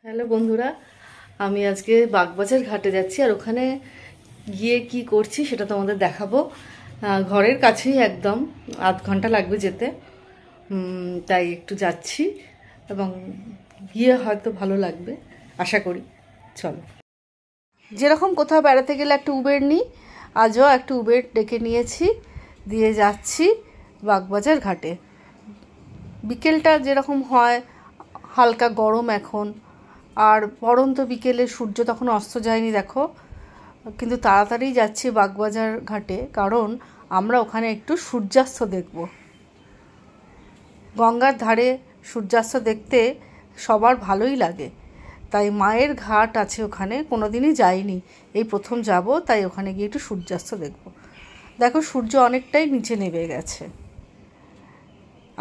Hello বন্ধুরা, আমি আজকে বাগবাজার ঘাটে যাচ্ছি আর ওখানে গিয়ে কি করছি সেটা তোমাদের দেখাবো। ঘরের কাছেই একদম আধ ঘন্টা লাগবে যেতে, তাই একটু যাচ্ছি এবং গিয়ে হয়তো ভালো লাগবে আশা করি। চলো, যেরকম কোথাও বেড়াতে গেলে একটা উবের নিই, আজও একটা উবের ডেকে নিয়েছি, দিয়ে যাচ্ছি বাগবাজার ঘাটে। বিকেলটা যেরকম হয় হালকা গরম এখন, আর পড়ন্ত বিকেলে সূর্য তখন অস্ত যায়নি দেখো, কিন্তু তাড়াতাড়ি যাচ্ছি বাগবাজার ঘাটে, কারণ আমরা ওখানে একটু সূর্যাস্ত দেখব। গঙ্গার ধারে সূর্যাস্ত দেখতে সবার ভালোই লাগে, তাই মায়ের ঘাট আছে ওখানে, কোনো দিনই যাইনি, এই প্রথম যাব, তাই ওখানে গিয়ে একটু সূর্যাস্ত দেখব। দেখো সূর্য অনেকটাই নিচে নেমে গেছে,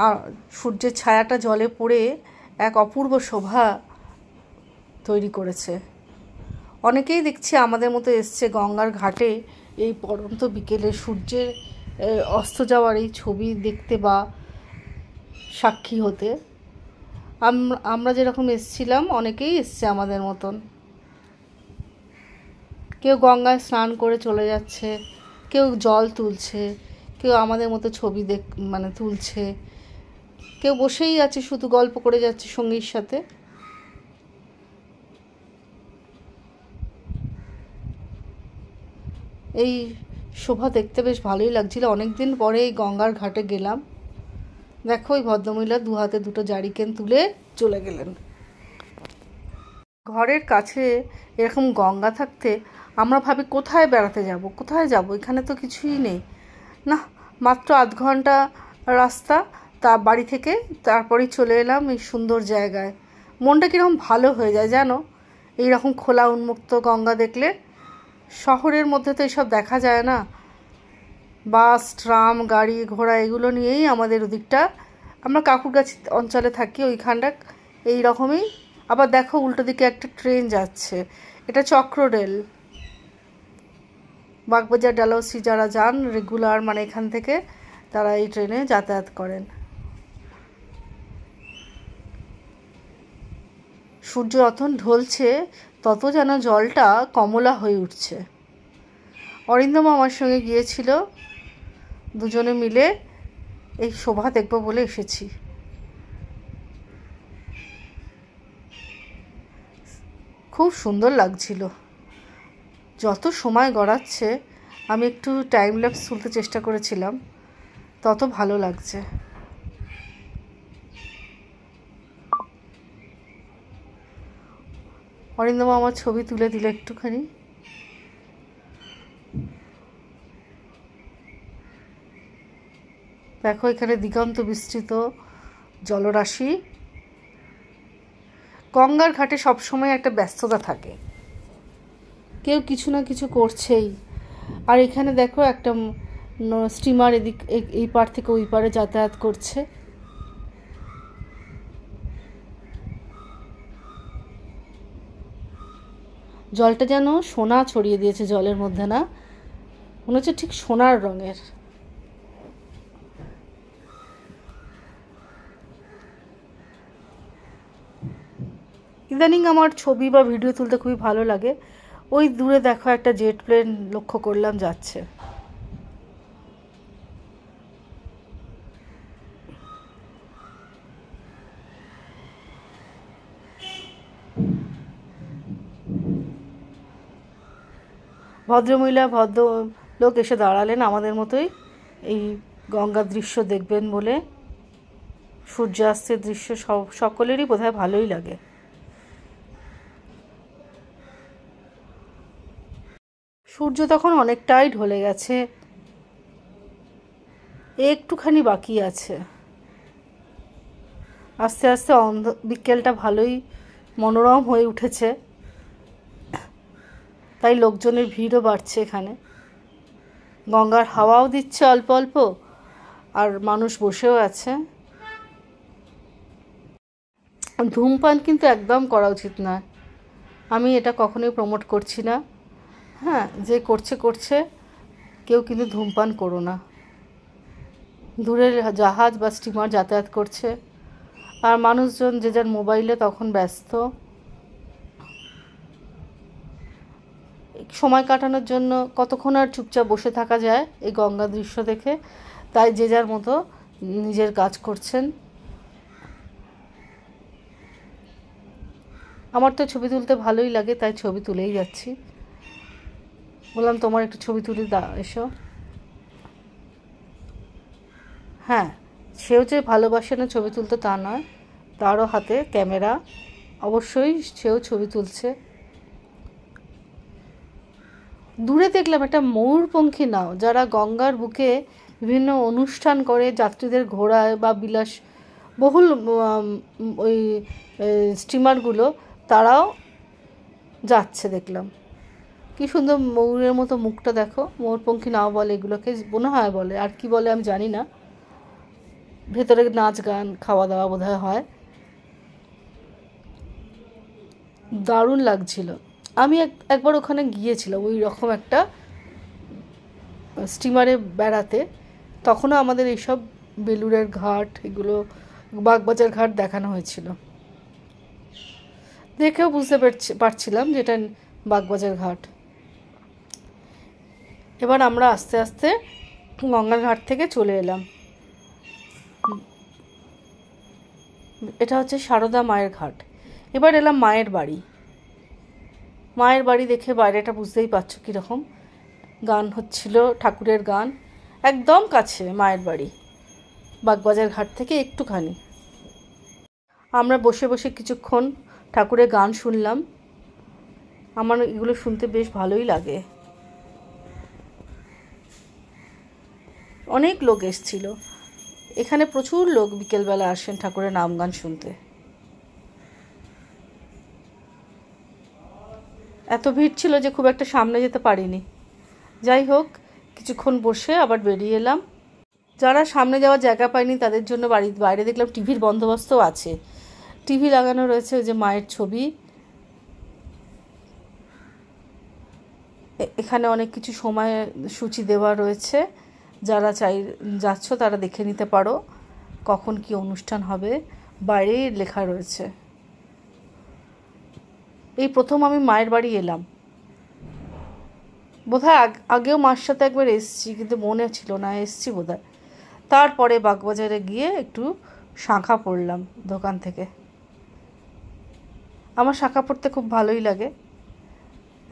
আর সূর্যের ছায়াটা জলে পড়ে এক অপূর্ব শোভা তৈরি করেছে। অনেকেই দেখছি আমাদের মতো এসছে গঙ্গার ঘাটে এই পড়ন্ত বিকেলে সূর্যের অস্ত যাওয়ার এই ছবি দেখতে বা সাক্ষী হতে। আমরা যেরকম এসছিলাম অনেকেই এসছে আমাদের মতন, কেউ গঙ্গায় স্নান করে চলে যাচ্ছে, কেউ জল তুলছে, কেউ আমাদের মতো ছবি তুলছে, কেউ বসেই আছে শুধু গল্প করে যাচ্ছে সঙ্গীর সাথে। এই শোভা দেখতে বেশ ভালোই লাগছিল। অনেক দিন পরে এই গঙ্গার ঘাটে গেলাম। দেখো ওই ভদ্রমহিলা দু হাতে দুটো জারিকেন তুলে চলে গেলেন। ঘরের কাছে এরকম গঙ্গা থাকতে আমরা ভাবি কোথায় বেড়াতে যাব, কোথায় যাব, এখানে তো কিছুই নেই না, মাত্র আধ ঘন্টা রাস্তা তা বাড়ি থেকে, তারপরেই চলে এলাম এই সুন্দর জায়গায়। মনটা কীরকম ভালো হয়ে যায় জানো এইরকম খোলা উন্মুক্ত গঙ্গা দেখলে। শহরের মধ্যে তো এসব দেখা যায় না, বাস ট্রাম গাড়ি ঘোড়া এগুলো নিয়েই আমাদের ওদিকটা, আমরা কাকুরগাছি অঞ্চলে থাকি, ওইখানটা এই রকমই। আবার দেখো উল্টো দিকে একটা ট্রেন যাচ্ছে, এটা চক্র রেল। বাগবাজার ডালহৌসি যারা যান রেগুলার, মানে এখান থেকে, তারা এই ট্রেনে যাতায়াত করেন। সূর্য যত ঢলছে তত যেন জলটা কমলা হয়ে উঠছে। অরিন্দম আমার সঙ্গে গিয়েছিল, দুজনে মিলে এই শোভা দেখব বলে এসেছি। খুব সুন্দর লাগছিল। যত সময় গড়াচ্ছে, আমি একটু টাইম ল্যাপস তুলতে চেষ্টা করেছিলাম, তত ভালো লাগছে। অরিন্দম আমার ছবি তুলে দিল একটুখানি। দেখো এখানে দিগন্ত বিস্তৃত জলরাশি। গঙ্গার ঘাটে সবসময় একটা ব্যস্ততা থাকে, কেউ কিছু না কিছু করছেই। আর এখানে দেখো একটা স্টিমার এই পার থেকে ওই পারে যাতায়াত করছে। জলটা যেন সোনা ছড়িয়ে দিয়েছে জলের মধ্যে, না মনে হচ্ছে ঠিক সোনার রঙের। ইদানিং আমার ছবি বা ভিডিও তুলতে খুবই ভালো লাগে। ওই দূরে দেখো একটা জেট প্লেন লক্ষ্য করলাম যাচ্ছে। ভদ্রমহিলা ভদ্রলোক এসে দাঁড়ালেন আমাদের মতোই, এই গঙ্গার দৃশ্য দেখবেন বলে। সূর্যাস্তের দৃশ্য সকলেরই বোধহয় ভালোই লাগে। সূর্য তখন অনেকটাই ঢলে গেছে, একটুখানি বাকি আছে। আস্তে আস্তে বিকেলটা ভালোই মনোরম হয়ে উঠেছে, তাই লোকজনের ভিড়ও বাড়ছে এখানে। গঙ্গার হাওয়াও দিচ্ছে অল্প অল্প, আর মানুষ বসেও আছে। ধূমপান কিন্তু একদম করা উচিত নয়, আমি এটা কখনোই প্রমোট করছি না। হ্যাঁ, যে করছে, কেউ কিন্তু ধূমপান করো না। দূরের জাহাজ বা স্টিমার যাতায়াত করছে, আর মানুষজন যে যার মোবাইলে তখন ব্যস্ত। সময় কাটানোর জন্য কতক্ষণ আর চুপচাপ বসে থাকা যায় এই গঙ্গা দৃশ্য দেখে, তাই যে যার মতো নিজের কাজ করছেন। আমার তো ছবি তুলতে ভালোই লাগে, তাই ছবি তুলেই যাচ্ছি। বললাম তোমার একটু ছবি তুলে এসো। হ্যাঁ, সেও যে ভালোবাসে না ছবি তুলতে তা নয়, তারও হাতে ক্যামেরা, অবশ্যই সেও ছবি তুলছে। দূরে দেখলাম একটা ময়ূরপঙ্খী নাও, যারা গঙ্গার বুকে বিভিন্ন অনুষ্ঠান করে, যাত্রীদের ঘোরায় বা বিলাস বহুল ওই স্টিমারগুলো, তারাও যাচ্ছে দেখলাম। কি সুন্দর ময়ূরের মতো মুখটা দেখো। ময়ূরপঙ্খী নাও বলে এগুলোকে, মনে হয় বলে, আর কি বলে আমি জানি না। ভেতরে নাচ গান খাওয়া দাওয়া বোধহয় হয়। দারুণ লাগছিল। আমি একবার ওখানে গিয়েছিলাম ওই রকম একটা স্টিমারে বেড়াতে, তখনও আমাদের এইসব বেলুড়ের ঘাট, এগুলো বাগবাজার ঘাট দেখানো হয়েছিল। দেখেও বুঝতে পারছিলাম যে এটা বাগবাজার ঘাট। এবার আমরা আস্তে আস্তে গঙ্গার ঘাট থেকে চলে এলাম। এটা হচ্ছে সারদা মায়ের ঘাট। এবার এলাম মায়ের বাড়ি। মায়ের বাড়ি দেখে বাইরেটা বুঝতেই পারছো কীরকম, গান হচ্ছিল, ঠাকুরের গান। একদম কাছে মায়ের বাড়ি, বাগবাজার ঘাট থেকে একটুখানি। আমরা বসে বসে কিছুক্ষণ ঠাকুরের গান শুনলাম। আমার এগুলো শুনতে বেশ ভালোই লাগে। অনেক লোক এসছিল এখানে, প্রচুর লোক বিকেলবেলা আসেন ঠাকুরের নাম গান শুনতে। এত ভিড় ছিল যে খুব একটা সামনে যেতে পারিনি। যাই হোক, কিছুক্ষণ বসে আবার বেরিয়ে এলাম। যারা সামনে যাওয়ার জায়গা পায়নি তাদের জন্য বাইরে দেখলাম টিভির বন্দোবস্তও আছে। টিভি লাগানো রয়েছে, ওই যে মায়ের ছবি। এখানে অনেক কিছু সময়সূচি দেওয়া রয়েছে, যারা যাচ্ছ তারা দেখে নিতে পারো কখন কি অনুষ্ঠান হবে, বাইরেই লেখা রয়েছে। এই প্রথম আমি মায়ের বাড়ি এলাম। বোধহয় আগেও মার সাথে একবার এসছি, কিন্তু মনে ছিল না এসছি বোধহয়। তারপরে বাগবাজারে গিয়ে একটু শাঁখা পড়লাম দোকান থেকে। আমার শাঁখা পড়তে খুব ভালোই লাগে।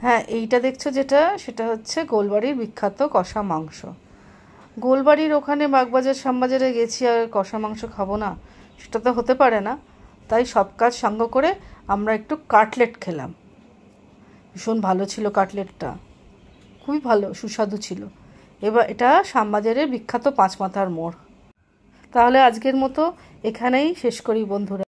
হ্যাঁ, এইটা দেখছো যেটা, সেটা হচ্ছে গোলবাড়ির বিখ্যাত কষা মাংস। গোলবাড়ির ওখানে বাগবাজার শ্যামবাজারে গেছি আর কষা মাংস খাবো না, সেটা তো হতে পারে না। তাই সব কাজ সঙ্গ করে আমরা একটু কাটলেট খেলাম। ভীষণ ভালো ছিল কাটলেটটা, খুবই ভালো, সুস্বাদু ছিল। এবার এটা শ্যামবাজারের বিখ্যাত পাঁচ মাথার মোড়। তাহলে আজকের মতো এখানেই শেষ করি বন্ধুরা।